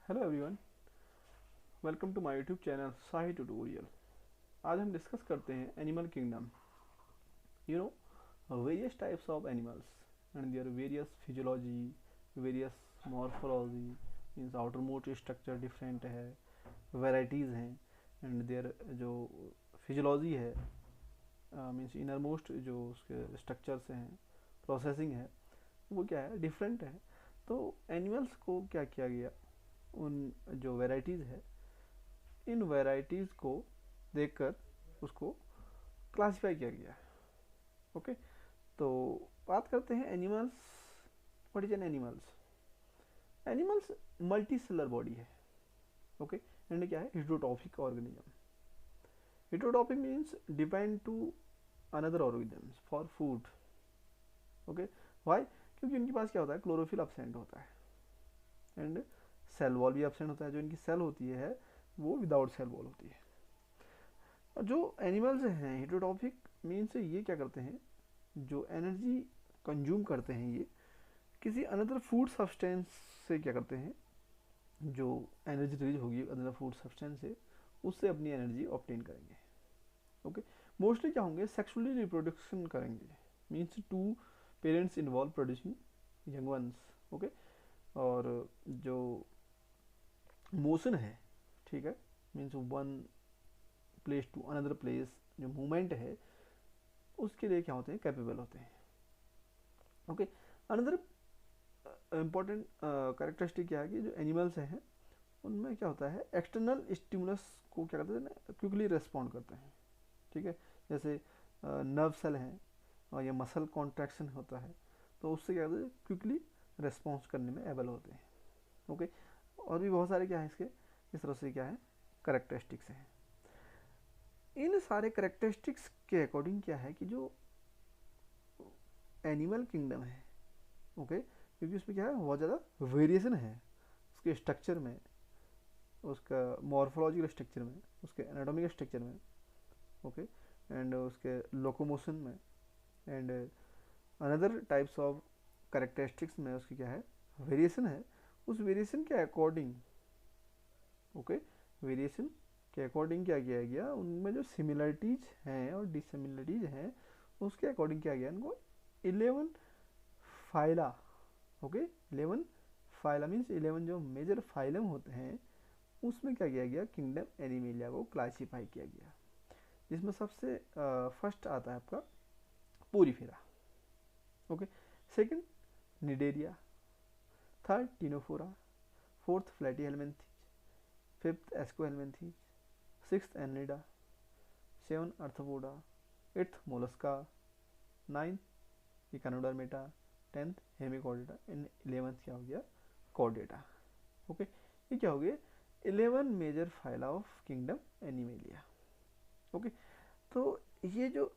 Hello everyone, welcome to my YouTube channel Sahi tutorial. आज हम discuss करते हैं animal kingdom. You know various types of animals and their various physiology, various morphology, means outer most structure different है, varieties हैं and their जो physiology है, means inner most जो उसके स्ट्रक्चर्स हैं, प्रोसेसिंग है, वो क्या है, डिफरेंट है। तो एनिमल्स को क्या किया गया, उन जो वेराइटीज़ है, इन वेराइटीज़ को देखकर उसको क्लासिफाई किया गया है। ओके, तो बात करते हैं animals. What is an animals? Animals multicellular body है। ओके, एंड क्या है, heterotrophic organism. Heterotrophic means depend to another organisms for food. Okay, why? क्योंकि उनके पास क्या होता है, क्लोरोफिल एब्सेंट होता है एंड सेल वॉल भी एब्सेंट होता है। जो इनकी सेल होती है वो विदाउट सेल वॉल होती है। और जो एनिमल्स हैं हेटेरोट्रॉफिक मीन्स ये क्या करते हैं, जो एनर्जी कंज्यूम करते हैं, ये किसी अनदर फूड सब्सटेंस से क्या करते हैं, जो एनर्जी रिलीज होगी अनदर फूड सब्सटेंस से, उससे अपनी एनर्जी ऑब्टेन करेंगे। ओके, मोस्टली क्या होंगे, सेक्सुअली रिप्रोडक्शन करेंगे। Means two parents involve producing young ones. Okay, और जो मोशन है, ठीक है, means one place to another place, जो मूवमेंट है उसके लिए क्या होते हैं, कैपेबल होते हैं। ओके, अनदर इम्पॉर्टेंट कैरेक्टरिस्टिक क्या है कि जो एनिमल्स हैं उनमें क्या होता है, एक्सटर्नल स्टिमुलस को क्या करते हैं ना, क्विकली रेस्पॉन्ड करते हैं। ठीक है, जैसे नर्व सेल हैं और या मसल कॉन्ट्रैक्शन होता है, तो उससे क्या करते हैं, क्विकली रेस्पॉन्स करने में एबल होते हैं। ओके, और भी बहुत सारे क्या है इसके, इस तरह से क्या है, करेक्टरिस्टिक्स हैं। इन सारे करेक्टरिस्टिक्स के अकॉर्डिंग क्या है कि जो एनिमल किंगडम है, ओके, क्योंकि उसमें क्या है, बहुत ज़्यादा वेरिएशन है उसके स्ट्रक्चर में, उसका मॉर्फोलॉजिकल स्ट्रक्चर में, उसके एनाटॉमिकल स्ट्रक्चर में। ओके, एंड उसके लोकोमोशन में and another types of characteristics में उसकी क्या है, वेरिएशन है। उस वेरिएशन के अकॉर्डिंग, ओके, वेरिएशन के अकॉर्डिंग क्या किया गया, उनमें जो सिमिलरिटीज हैं और डिसिमिलरिटीज हैं उसके अकॉर्डिंग क्या गया, इनको 11 फाइला। ओके, 11 फाइला मीन्स 11 जो मेजर फाइलम होते हैं उसमें क्या किया गया, किंगडम एनिमेलिया को क्लासीफाई किया गया, जिसमें सबसे फर्स्ट आता है आपका porifera. Okay, second cnidaria, third ctenophora, fourth platyhelminthes, fifth aschelminthes, sixth annelida, seven arthropoda, eighth mollusca, ninth echinodermata, tenth hemichordata and 11th क्या हो गया, कॉर्डेटा। ओके, ये क्या हो गया, 11 major phyla of kingdom Animalia. Okay, तो ये जो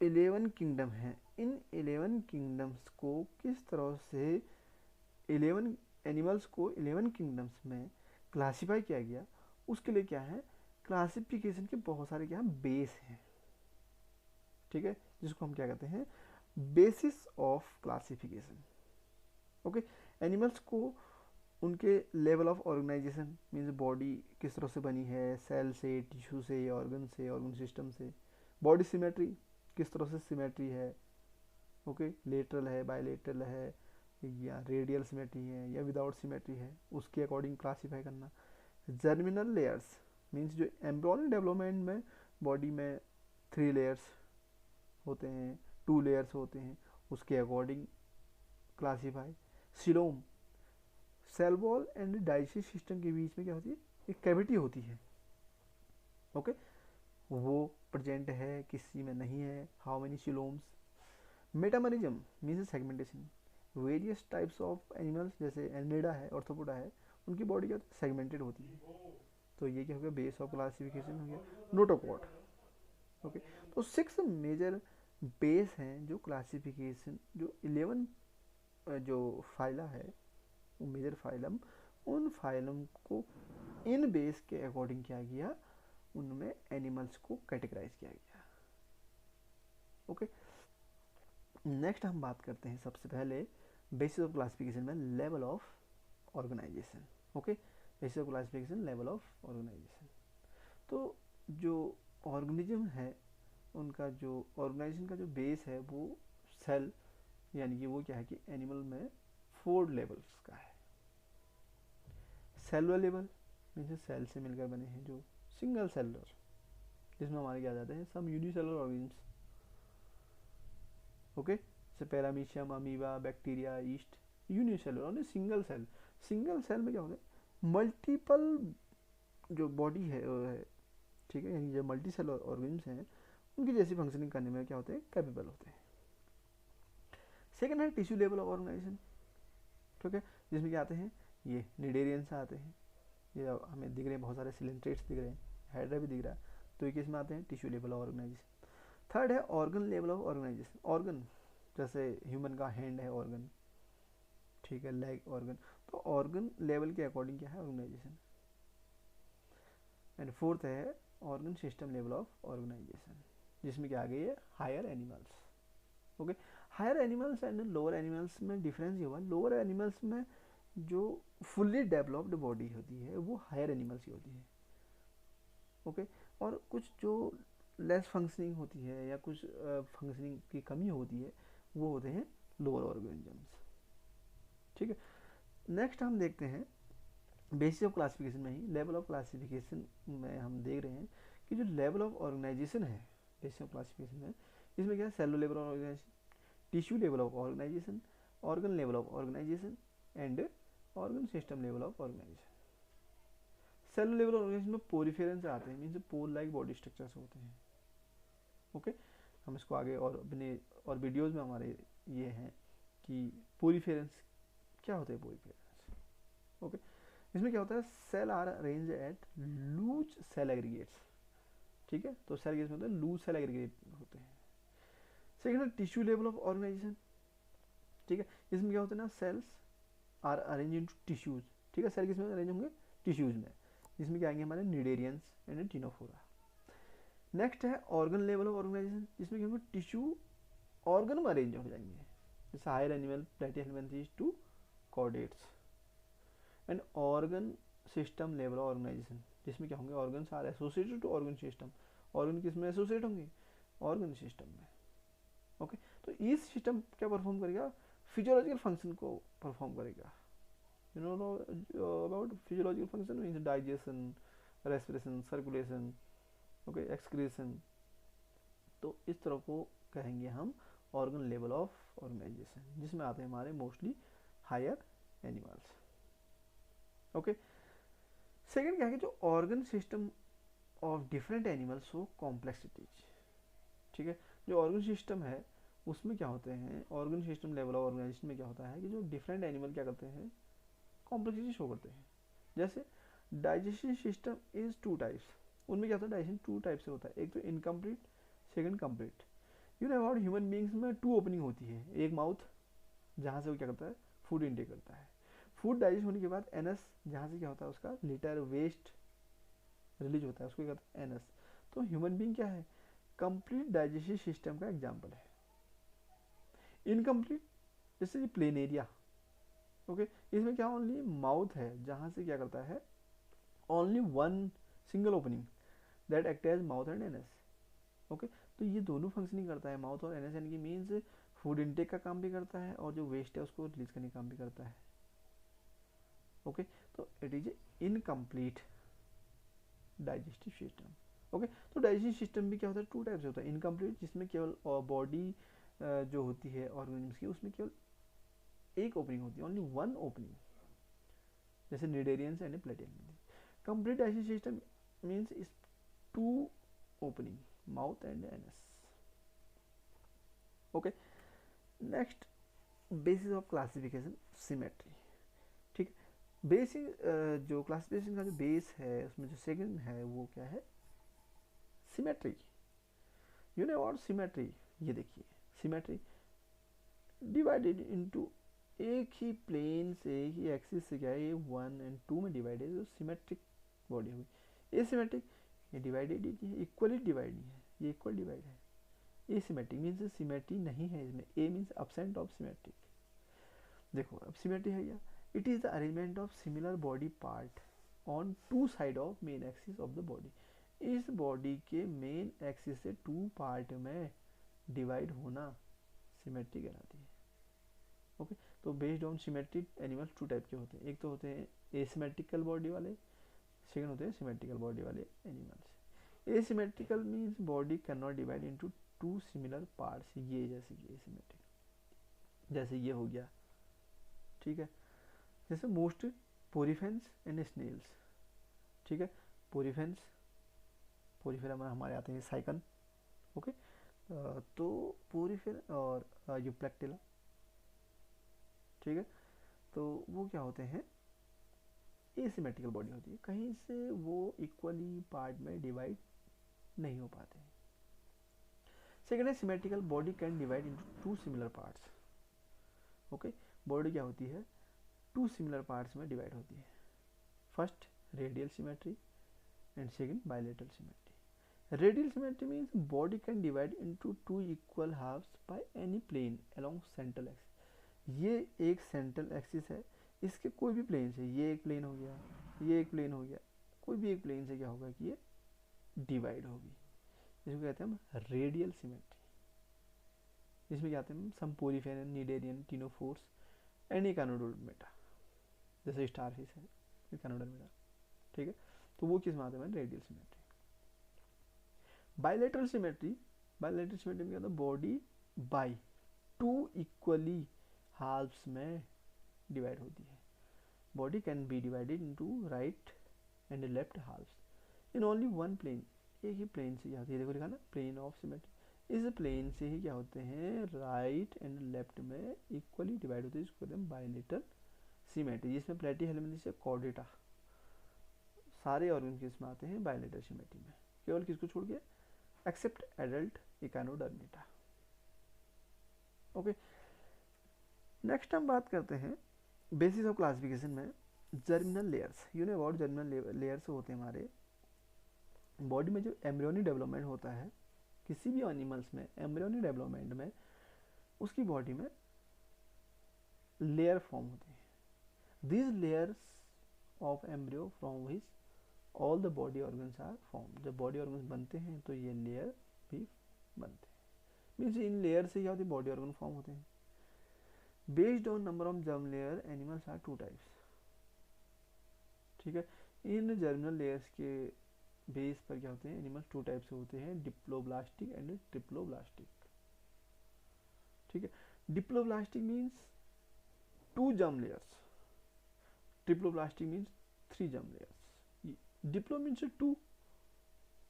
11 किंगडम हैं, इन 11 किंगडम्स को किस तरह से 11 एनिमल्स को 11 किंगडम्स में क्लासीफाई किया गया, उसके लिए क्या है, क्लासिफिकेशन के बहुत सारे क्या है, बेस हैं। ठीक है, जिसको हम क्या कहते हैं, basis of classification. Okay, animals को उनके level of organisation means body किस तरह से बनी है, सेल से, टिश्यू से, ऑर्गन सिस्टम से, बॉडी सिमेट्री किस तरह से सिमेट्री है, ओके, लेटरल है, बायलेटरल है, या रेडियल सिमेट्री है या विदाउट सिमेट्री है, उसके अकॉर्डिंग क्लासीफाई करना। जर्मिनल लेयर्स मीन्स जो एम्ब्रियोनिक डेवलपमेंट में बॉडी में 3 लेयर्स होते हैं, 2 लेयर्स होते हैं, उसके according classify. Coelom, cell wall and digestive system के बीच में क्या होती है, एक कैविटी होती है। ओके, वो प्रेजेंट है, किसी में नहीं है, how many सिलोम्स। Metamerism means segmentation, various types of animals जैसे एनिडा है, ऑर्थोपोडा है, उनकी बॉडी क्या सेगमेंटेड होती है। तो ये क्या हो गया, बेस ऑफ क्लासिफिकेशन हो गया। नोटोकॉट। ओके, तो 6 मेजर बेस हैं जो क्लासिफिकेशन, जो 11 जो फाइला है, वो मेजर फाइलम, उन फाइलम को इन बेस के अकॉर्डिंग किया गया, उनमें एनिमल्स को कैटेगराइज किया गया। ओके, नेक्स्ट हम बात करते हैं सबसे पहले बेसिस ऑफ क्लासिफिकेशन में level of organisation. Okay, basis of classification level of organisation. तो जो ऑर्गेनिज्म है उनका जो ऑर्गेनाइजेशन का जो बेस है वो सेल, यानी कि वो क्या है कि एनिमल में 4 लेवल्स का है। सेलुलर लेवल मीन्स सेल से मिलकर बने हैं जो सिंगल सेलुलर, जिसमें हमारे क्या जाते हैं सब यूनिसेलुलर ऑर्गेनिज्म, ओके, जैसे paramecium, amoeba, bacteria, yeast, unicellular only single cell. Single cell में क्या होता है मल्टीपल जो बॉडी है ठीक है, यानी जो मल्टी सेलुलर ऑर्गेनिज्म हैं उनकी जैसी फंक्शनिंग करने में क्या होते हैं कैपेबल होते हैं। सेकेंड है टिश्यू लेवल ऑफ ऑर्गेनाइजेशन, ठीक है, जिसमें क्या आते हैं ये निडेरियंस आते हैं, ये हमें दिख रहे हैं बहुत सारे सिलेंट्रेट्स दिख रहे हैं, हाइड्रा भी दिख रहा है, तो ये किस में आते हैं tissue level of organization. Third है organ level of organisation, organ जैसे ह्यूमन का हैंड है ऑर्गन, ठीक है, लेग ऑर्गन, तो ऑर्गन लेवल के अकॉर्डिंग क्या है ऑर्गेनाइजेशन। एंड फोर्थ है organ system level of organization, जिसमें क्या आ गई है higher animals, okay. Higher animals and lower animals में डिफरेंस ये हुआ, लोअर एनिमल्स में जो फुल्ली डेवलप्ड बॉडी होती है वो हायर एनिमल्स की होती है, ओके, और कुछ जो लेस फंक्शनिंग होती है या कुछ फंक्शनिंग की कमी होती है वो होते हैं लोअर ऑर्गेनिजम्स, ठीक है। नेक्स्ट हम देखते हैं बेसिस ऑफ क्लासिफिकेशन में ही लेवल ऑफ क्लासिफिकेशन में हम देख रहे हैं कि जो लेवल ऑफ ऑर्गेनाइजेशन है बेसिस ऑफ क्लासिफिकेशन में, इसमें क्या है cellular level of organisation, tissue level of organisation, organ level of organisation and organ system level of organisation. Cellular level of organisation में पोरिफेरेंस आते हैं, means pole like body structures होते हैं, okay. हम इसको आगे और अपने और वीडियोस में हमारे ये हैं कि पोरिफेरेंस क्या होता है, पोरिफेरेंस, ओके। इसमें क्या होता है cell are arrange at loose cell aggregates, ठीक है, तो सेल किसमें होता है लूज सेल एग्रीगेट होते हैं। सेकेंड है टिश्यू लेवल ऑफ ऑर्गेनाइजेशन, ठीक है, इसमें क्या होता है ना cells are arrange into tissues, ठीक है, सेल किसमें अरेंज होंगे टिश्यूज में, जिसमें क्या आएंगे हमारे निडेरियंस एंड टिनोफोरा। नेक्स्ट है ऑर्गन लेवल ऑफ ऑर्गेनाइजेशन, जिसमें क्या होंगे टिश्यू ऑर्गन में अरेंज हो जाएंगे, जैसे higher animal platyhelminthes to chordates. And organ system level of organization, जिसमें क्या होंगे organs are associated to organ system, organ किस में एसोसिएट होंगे ऑर्गन सिस्टम में, ओके। तो ये सिस्टम क्या परफॉर्म करेगा फिजियोलॉजिकल फंक्शन को परफॉर्म करेगा, you know about physiological function means digestion, respiration, circulation, okay, excretion, तो इस तरह को कहेंगे हम ऑर्गन लेवल ऑफ ऑर्गेनाइजेशन, जिसमें आते हैं हमारे mostly higher animals, okay. Second क्या है कि जो organ system of different animals हो कॉम्प्लेक्सिटीज, ठीक है, जो ऑर्गन सिस्टम है उसमें क्या होते हैं organ system level of organisation में क्या होता है कि जो डिफरेंट एनिमल क्या करते हैं कॉम्प्लेक्सिटी शो करते हैं। जैसे डाइजेशन सिस्टम इज 2 टाइप्स, उनमें क्या होता है डाइजेशन 2 टाइप से होता है, एक तो incomplete, second complete. You know about human beings में 2 ओपनिंग होती है, एक माउथ जहाँ से वो क्या करता है फूड इनटेक करता है, फूड डाइजेस्ट होने के बाद एनस जहाँ से क्या होता है उसका लिटर वेस्ट रिलीज होता है, उसको क्या कहते हैं एनस। तो ह्यूमन बींग क्या है कंप्लीट डाइजेस्टिव सिस्टम का एग्जाम्पल है। इनकम्प्लीट जैसे प्लेनेरिया, ओके, इसमें क्या ओनली माउथ है जहाँ से क्या करता है only 1 single opening that act as mouth and anus, okay. तो ये दोनों फंक्शनिंग करता है माउथ और एनएस, यानी कि मीन्स फूड इनटेक का काम भी करता है और जो वेस्ट है उसको रिलीज करने का काम भी करता है, ओके। तो it is incomplete digestive system, okay. तो डाइजेस्टिव सिस्टम भी क्या होता है 2 टाइप से होता है, इनकम्प्लीट जिसमें केवल बॉडी जो होती है ऑर्गेनिज्म की उसमें केवल एक ओपनिंग होती है, ओनली 1 ओपनिंग, जैसे cnidarians and platyhelminthes. Complete digestive system means is 2 opening mouth and anus, okay. Next basis of classification symmetry, ठीक, बेसिक जो क्लासिफिकेशन का जो बेस है उसमें जो सेकंड है वो क्या है symmetry. You know what symmetry, ये देखिए सिमेट्री डिवाइडेड इनटू एक ही प्लेन से एक ही एक्सिस से क्या है ये 1 और 2 में डिवाइड है, तो सिमेट्रिक बॉडी होगी। एसिमेट्रिक ये डिवाइडेड ही है, इक्वली डिवाइड नहीं है, ये इक्वल डिवाइड है। एसिमेट्रिक मीन्स सिमेट्री नहीं है इसमें, a means absent of symmetric. देखो अब सिमेट्री है क्या, it is the arrangement of similar body part on two side of main axis of the body. इस बॉडी के मेन एक्सिस से टू पार्ट में डिवाइड होना सिमेट्री कहलाती है। ओके, तो based on symmetry animals two type के होते हैं, एक तो होते हैं एसिमेट्रिकल बॉडी वाले, सेकंड होते हैं सिमेट्रिकल बॉडी वाले animals. Asymmetrical means body can not divide into two similar parts, ये जैसे कि एसिमेट्रिकल, जैसे ये हो गया, ठीक है, जैसे मोस्ट पोरिफेंस एंड स्नेल्स, ठीक है, पोरिफेंस, पोरिफेरा में हमारे आते हैं साइकन, ओके, तो पोरिफेर और यूप्लेक्टिला, ठीक है, तो वो क्या होते हैं, एसिमेट्रिकल बॉडी होती है, कहीं से वो इक्वली पार्ट में डिवाइड नहीं हो पाते हैं। सेकेंड है symmetrical, body can divide into two similar parts. Okay, body क्या होती है, टू सिमिलर पार्ट्स में डिवाइड होती है। First radial symmetry and second bilateral symmetry. Radial symmetry means body can divide into two equal halves by any plane along central axis. ये एक central axis है, इसके कोई भी प्लेन से, ये एक प्लेन हो गया, ये एक प्लेन हो गया, कोई भी एक प्लेन से क्या होगा कि ये डिवाइड होगी, इसको कहते हैं हम रेडियल सिमेट्री। इसमें क्या आते हैं, some poriferan, cnidarian, ctenophores and echinodermata, जैसे स्टारफिश है इकानोडर्मेटा, ठीक है, तो वो किस में आते हैं, radial symmetry. Bilateral symmetry, bilateral symmetry में क्या होता है, body by two equally halves में डिवाइड होती है। Body can be divided into right and left halves in only one plane, एक ही प्लेन से क्या होती है, देखो लिखा ना, प्लेन ऑफ सिमेट्री, इस प्लेन से ही क्या होते हैं, राइट एंड लेफ्ट में इक्वली डिवाइड होते हैं, इसको कहते हैं बायलेटरल सिमेट्री, जिसमें प्लेटी हेलमिंथेस से कॉर्डेटा सारे ऑर्गन किस में आते हैं, बायलेटरल सिमेट्री में, केवल किसको छोड़ के, except adult Echinodermata. Okay, next हम बात करते हैं बेसिस ऑफ क्लासिफिकेशन में germinal layers. You know about germinal layers होते हैं हमारे बॉडी में, जो एम्ब्रियोनिक डेवलपमेंट होता है किसी भी एनिमल्स में, एम्ब्रियोनिक डेवलपमेंट में उसकी बॉडी में लेयर फॉर्म होते हैं। These layers of embryo from which all the body organs are form. जब बॉडी ऑर्गन्स बनते हैं तो ये लेयर भी बनते हैं, मीन्स इन लेयर से क्या होती है, बॉडी ऑर्गन फॉर्म होते हैं। Based on number of germ layer animals are two types, ठीक है, इन जर्मिनल लेयर्स के बेस पर क्या होते हैं, एनिमल्स टू टाइप से होते हैं, डिप्लोब्लास्टिक एंड ट्रिप्लोब्लास्टिक, ठीक है। Diploblastic means two germ layers, triploblastic means three germ layers. Diplo means two,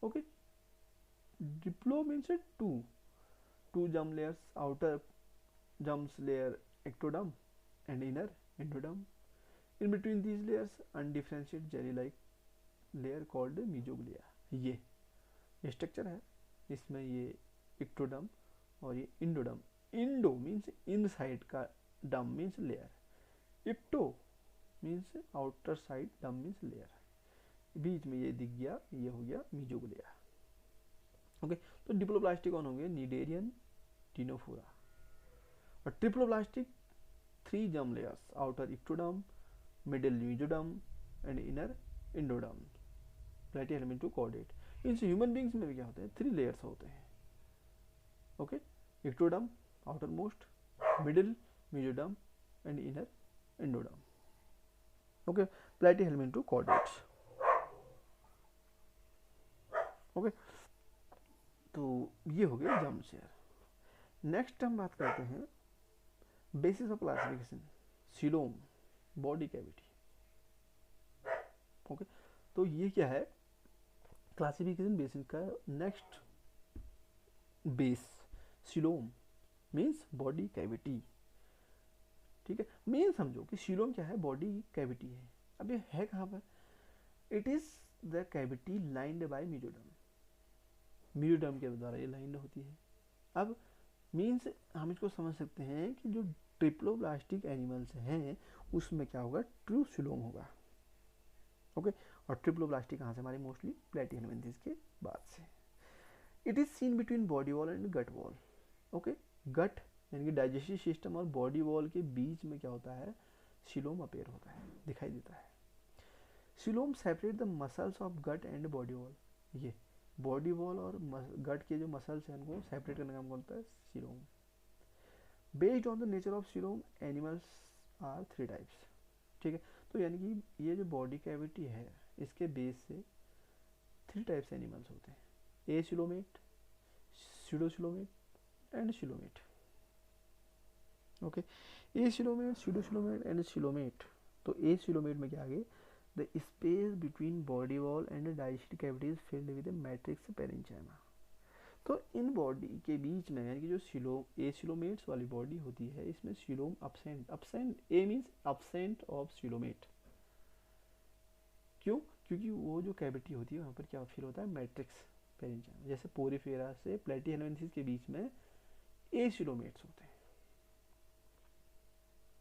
okay, diplo means two germ layers, outer germs layer ectoderm and inner endoderm. In between these layers undifferentiated jelly like layer called mesoglea। ये structure है, इसमें ये ectoderm और ये endoderm। Indo means inside का, डम means layer, ecto means outer side, डम means layer, बीच में ये दिख गया, ये हो गया mesoglea। ओके, तो डिप्लोब्लास्टिक कौन होंगे, निडेरियन, टिनोफोरा। और triploblastic three germ layers, outer ectoderm, middle mesoderm and inner endoderm, platyhelmin to chordate. इनसे ह्यूमन बींग्स में भी क्या होते हैं, थ्री लेयर्स होते हैं, okay, ectoderm outer most, middle mesoderm and inner endoderm, okay, platyhelmin to chordate. Okay, तो ये हो गया जर्म लेयर। नेक्स्ट हम बात करते हैं basis of classification, coelom, body cavity. Okay, तो ये क्या है, क्लासिफिकेशन बेसिस का next base, coelom means body cavity, ठीक है। मेन समझो कि सीलोम क्या है, बॉडी कैविटी है। अब ये है कहाँ पर, it is the cavity lined by mesoderm, mesoderm के द्वारा ये लाइंड होती है। अब मीन्स हम इसको समझ सकते हैं कि जो ट्रिप्लोब्लास्टिक एनिमल्स हैं उसमें क्या होगा, ट्रू सीलोम होगा, ओके। और ट्रिप्लोब्लास्टिक कहाँ से, हमारे मोस्टली प्लेटिहेलमिन्थेस के बाद से। It is seen between body wall and gut wall, okay, gut यानी कि डाइजेस्टिव सिस्टम और बॉडी वॉल के बीच में क्या होता है, सीलोम अपेयर होता है, दिखाई देता है। Coelom separate the muscles of gut and body wall. ये बॉडी वॉल और गट के जो मसल्स हैं उनको सेपरेट करने का काम करता है coelom. Based on the nature of coelom animals are 3 types. ठीक है, तो यानी कि ये जो बॉडी कैविटी है इसके बेस से 3 टाइप्स एनिमल्स होते हैं, a coelomate, pseudocoelomate and coelomate. Okay, a coelomate, pseudocoelomate and coelomate. तो ए सिलोमेट में क्या आगे, the space between body wall and digestive cavity is filled with matrix parenchyma. तो इन बॉडी के बीच में यानी कि जो सिलोम ए सिलोमेट्स वाली बॉडी होती है इसमें coelom absent, absent a means absent of coelomate. क्यों? क्योंकि वो जो कैविटी होती है वहाँ पर क्या फील होता है, मैट्रिक्स पेरेंचाइमा। जैसे पोरीफेरा से प्लेटिहेलमिन्थेसिस के बीच में ए सिलोमेट्स होते हैं।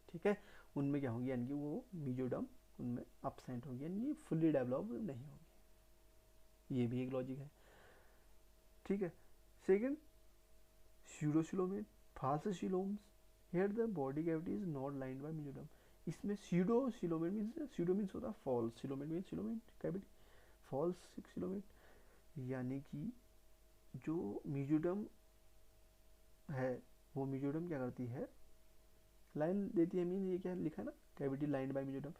ठीक है, उनमें क्या होंगे यानी कि वो मीजोडम उनमें अब्सेंट होगी यानी फुल्ली डेवलप नहीं होगी। ये भी एक लॉजिक है। ठीक है, second pseudocoelomate, false coeloms, here the body cavity is not lined by mesoderm. इसमें स्यूडोसिलोमेट मींस, स्यूडो मींस होता है false, coelomate means coelomate cavity, false coelomate यानी कि जो मीजोडम है वो मीजोडम क्या करती है, लाइन देती है। मीन ये क्या लिखा है ना, कैविटी लाइंड बाय मीजोडम,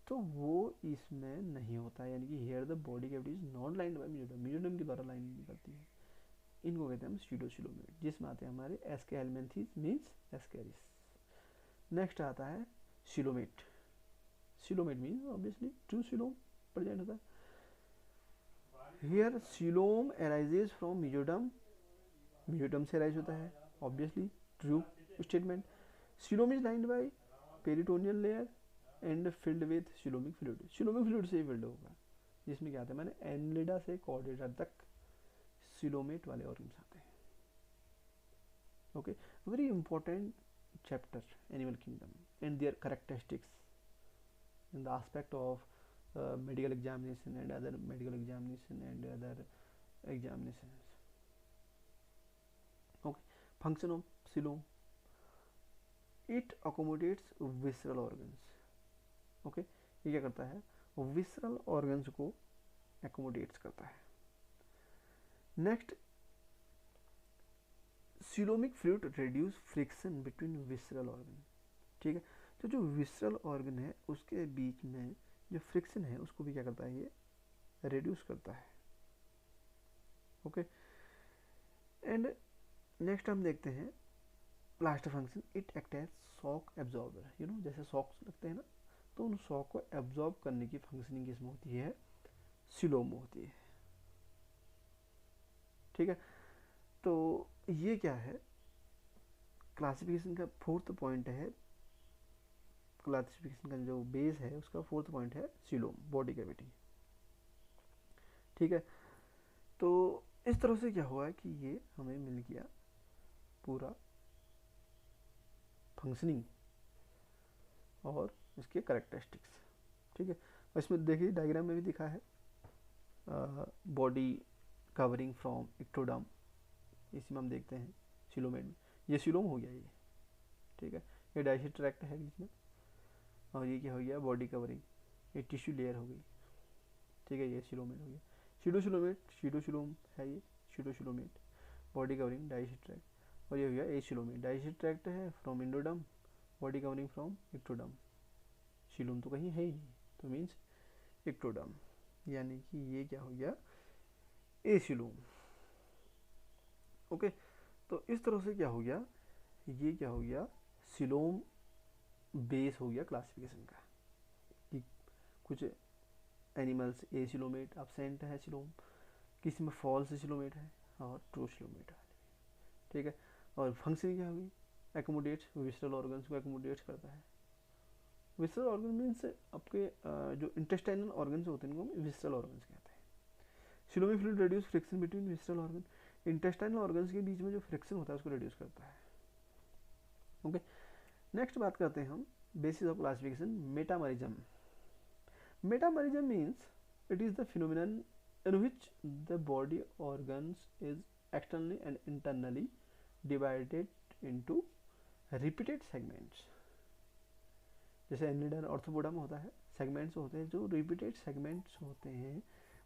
तो वो इसमें नहीं होता है यानी कि here the body cavity is not lined by mesoderm, mesoderm के द्वारा लाइन नहीं करती है। इनको कहते हैं हम स्यूडोसिलोमेट, जिसमें आते हैं हमारे एस्केलमेंथिस मींस एस्केरिस। नेक्स्ट आता है coelomate. Coelomate means obviously true coelom present होता है। Here coelom arises from mesoderm, mesoderm से अराइज होता है obviously true statement. Coelom is lined by peritoneal layer and filled with coelomic fluid, coelomic fluid से field होगा, जिसमें क्या आता है मैंने एनलिडा से कॉर्डेटा तक सिलोमेट वाले ऑर्गन्स आते हैं। Okay, very important chapter animal kingdom and there characteristics in the aspect of medical examination and other medical examination and other examinations. Okay, function of coelom, it accommodates visceral organs. Okay, ये क्या करता है, visceral organs को accommodates करता है. Next, coelomic fluid reduce friction between visceral organ. ठीक है, तो जो visceral organ है उसके बीच में जो फ्रिक्शन है उसको भी क्या करता है, ये रिड्यूस करता है. ओके, एंड नेक्स्ट हम देखते हैं last function, it act as shock absorber. You know जैसे शॉक्स लगते हैं ना, तो उन शॉक को एब्जॉर्ब करने की फंक्शनिंग किसमें होती है, सिलोम में होती है. ठीक है, तो ये क्या है, क्लासिफिकेशन का फोर्थ पॉइंट है. क्लासिफिकेशन का जो बेस है उसका फोर्थ पॉइंट है सिलोम, बॉडी कैविटी. ठीक है, तो इस तरह से क्या हुआ है कि ये हमें मिल गया पूरा फंक्शनिंग और इसके कैरेक्टरिस्टिक्स. ठीक है, इसमें देखिए डायग्राम में भी दिखा है बॉडी कवरिंग फ्रॉम इक्टोडर्म, इसी में हम देखते हैं सिलोमेट में, ये सिलोम हो गया ये. ठीक है, ये डाइजेस्टिव ट्रैक्ट है बीच में, और ये क्या हो गया, बॉडी कवरिंग, ये टिश्यू लेयर हो गई. ठीक है, ये सिलोमेट हो गया. सीडोसिलोमेट, सीडोसिलोम है ये, सीडोसिलोमेट, बॉडी कवरिंग डाइजेस्टिव ट्रैक्ट. और ये हो गया ए सिलोमेट, डाइजेस्टिव ट्रैक्ट है from endoderm, body covering from ectoderm. Coelom तो कहीं है ही नहीं, तो मीन्स इक्टोडर्म, यानी कि ये क्या हो गया, ए सिलोम. ओके, तो इस तरह से क्या हो गया, ये क्या हो गया, सिलोम बेस हो गया क्लासिफिकेशन का, कि कुछ एनिमल्स ए सिलोमेट अब्सेंट है सिलोम, किसी में फॉल्स सिलोमेट है और ट्रू सिलोमेट है. ठीक है, और फंक्शन क्या होगी, एकोमोडेट्स विसरल ऑर्गन्स को एकोमोडेट्स करता है. विसरल ऑर्गन मीन्स आपके जो इंटेस्टाइनल ऑर्गन्स होते हैं उनको विसरल ऑर्गन्स कहते हैं. Coelomic fluid reduce friction between visceral organ, intestinal organs के बीच में जो फ्रिक्शन होता है उसको रिड्यूस करता है. ओके, नेक्स्ट बात करते हैं हम basis of classification, metamerism. Metamerism means it is the phenomenon in which the body organs is externally and internally divided into repeated segments. जैसे एनिलिडा और ऑर्थोपोडा में होता है, सेगमेंट्स होते हैं, जो रिपीटेड सेगमेंट्स होते हैं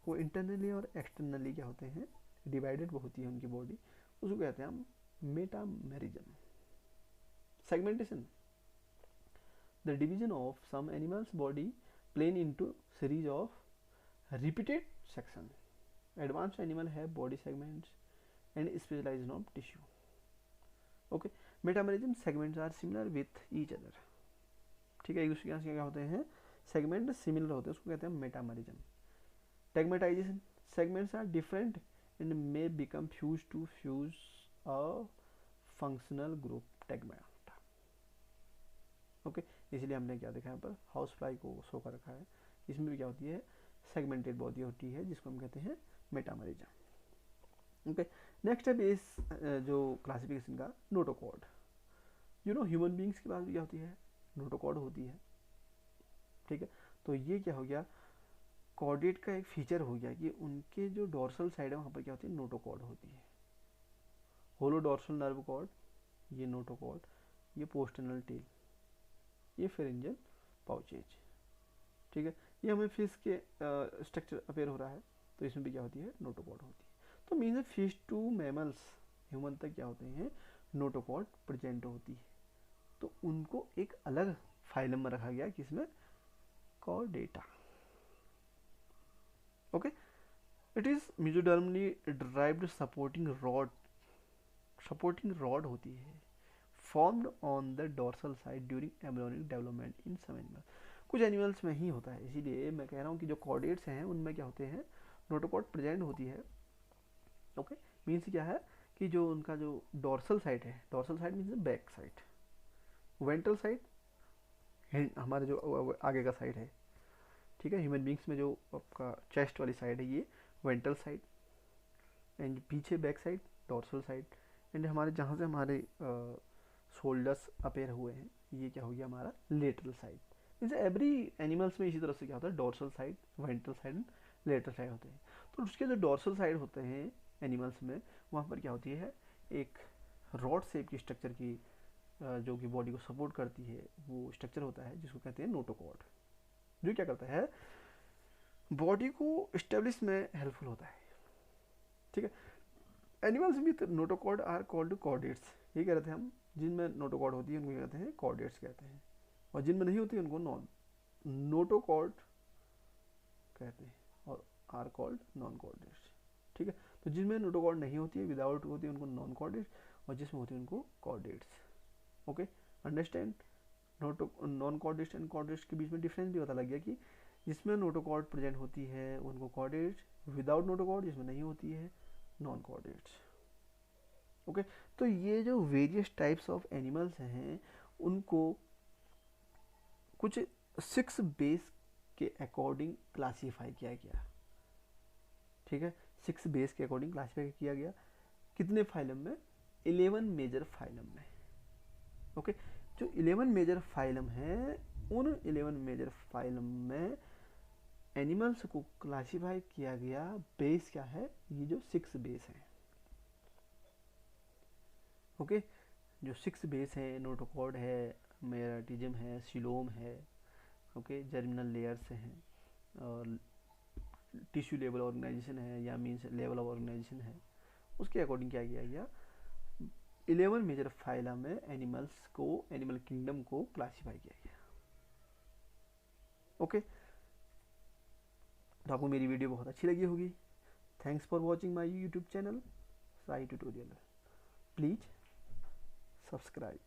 वो इंटरनली और एक्सटर्नली क्या होते हैं, डिवाइडेड होती है उनकी बॉडी, उसको कहते हैं हम metamerism. Segmentation, the division of some animals body plane into series of repeated section. Advanced animal have body segments and specialized of tissue. Okay, metamerism segments are similar with each other. ठीक है, एक दूसरे के क्या होते हैं, segment similar होते हैं, उसको कहते हैं metamerism. Tagmatization, segments are different and may become fuse to fuse a functional group tagmata. Okay, इसलिए हमने क्या देखा यहाँ पर हाउस फ्लाई को शो कर रखा है, इसमें भी क्या होती है, सेगमेंटेड बॉडी होती है जिसको हम कहते हैं मेटामेरिज्म। ओके, नेक्स्ट है इस जो क्लासिफिकेशन का notochord. You know human beings के पास भी क्या होती है, नोटोकॉर्ड होती है। ठीक है, तो ये क्या हो गया, कॉर्डेट का एक फीचर हो गया कि उनके जो डोर्सल साइड है वहाँ पर क्या होती है, नोटोकॉर्ड होती है। होलो डोर्सल नर्व कॉर्ड, ये नोटोकॉर्ड, ये पोस्टर्नल टेल, ये फेरेंजियल पाउचेज। ठीक है, ये हमें फिश के स्ट्रक्चर अपेयर हो रहा है, तो इसमें भी क्या होती है, नोटोकॉर्ड होती है। तो means fish to mammals, human तक क्या होते हैं, नोटोकॉर्ड प्रेजेंट होती है। तो उनको एक अलग फाइलम में रखा गया, किसमें, Chordata. Okay, it is mesodermally derived supporting rod होती है, formed on the dorsal side during embryonic development in some animals. कुछ एनिमल्स में ही होता है, इसीलिए मैं कह रहा हूँ कि जो कॉर्डेट्स हैं उनमें क्या होते हैं, नोटोकॉर्ड प्रेजेंट होती है। ओके, मीन्स क्या है कि जो उनका जो डोर्सल साइड है, dorsal side means back side, ventral side हमारे जो आगे का साइड है। ठीक है, ह्यूमन बींग्स में जो आपका चेस्ट वाली साइड है ये वेंट्रल साइड, एंड पीछे back side dorsal side, and हमारे जहाँ से हमारे शोल्डर्स अपेयर हुए हैं ये क्या हो गया, हमारा lateral side. Means every animals में इसी तरह से क्या होता है, dorsal side, ventral side, lateral side होते हैं। तो उसके जो डोर्सल साइड होते हैं एनिमल्स में, वहाँ पर क्या होती है, एक रॉड शेप की स्ट्रक्चर की जो कि बॉडी को सपोर्ट करती है, वो स्ट्रक्चर होता है जिसको कहते हैं नोटोकॉर्ड, जो क्या करता है, बॉडी को इस्टेब्लिश में हेल्पफुल होता है। ठीक है, animals with notochord are called chordates, ये कह रहे थे हम, जिनमें नोटोकॉर्ड होती है उनको कहते हैं कॉर्डेट्स कहते हैं, और जिनमें नहीं होती उनको नोटोकॉर्ड कहते हैं, और आर कॉल्ड नॉन कॉर्डेट्स। ठीक है, तो जिनमें नोटोकॉर्ड नहीं होती है, विदाउट होती है, उनको नॉन कॉर्डेट्स, और जिसमें होती है उनको chordates. Okay, understand, non chordates and chordates के बीच में डिफरेंस भी पता लग गया कि जिसमें नोटोकॉर्ड प्रेजेंट होती है उनको कॉर्डेट्स, विदाउट नोटोकॉर्ड जिसमें नहीं होती है नॉन कॉर्डेट्स। ओके, तो ये जो वेरियस टाइप्स ऑफ एनिमल्स हैं उनको कुछ 6 बेस के अकॉर्डिंग क्लासीफाई किया गया। ठीक है, 6 बेस के अकॉर्डिंग क्लासीफाई किया गया, कितने फाइलम में, 11 मेजर फाइलम में। ओके, जो 11 मेजर फाइलम है, उन 11 मेजर फाइलम में एनिमल्स को क्लासीफाई किया गया, बेस क्या है, ये जो 6 बेस हैं। ओके, जो 6 बेस है, नोटोकॉर्ड है, मेराटिज्म है, सिलोम है, ओके, जर्मिनल लेयर्स हैं, और टिश्यू लेवल ऑर्गेनाइजेशन है या मीन्स लेवल ऑफ ऑर्गेनाइजेशन है, उसके अकॉर्डिंग क्या किया गया, 11 मेजर फाइला में एनिमल्स को, एनिमल किंगडम को क्लासीफाई किया गया। ओके, तो आपको मेरी वीडियो बहुत अच्छी लगी होगी। Thanks for watching my YouTube channel Sai tutorial. Please subscribe.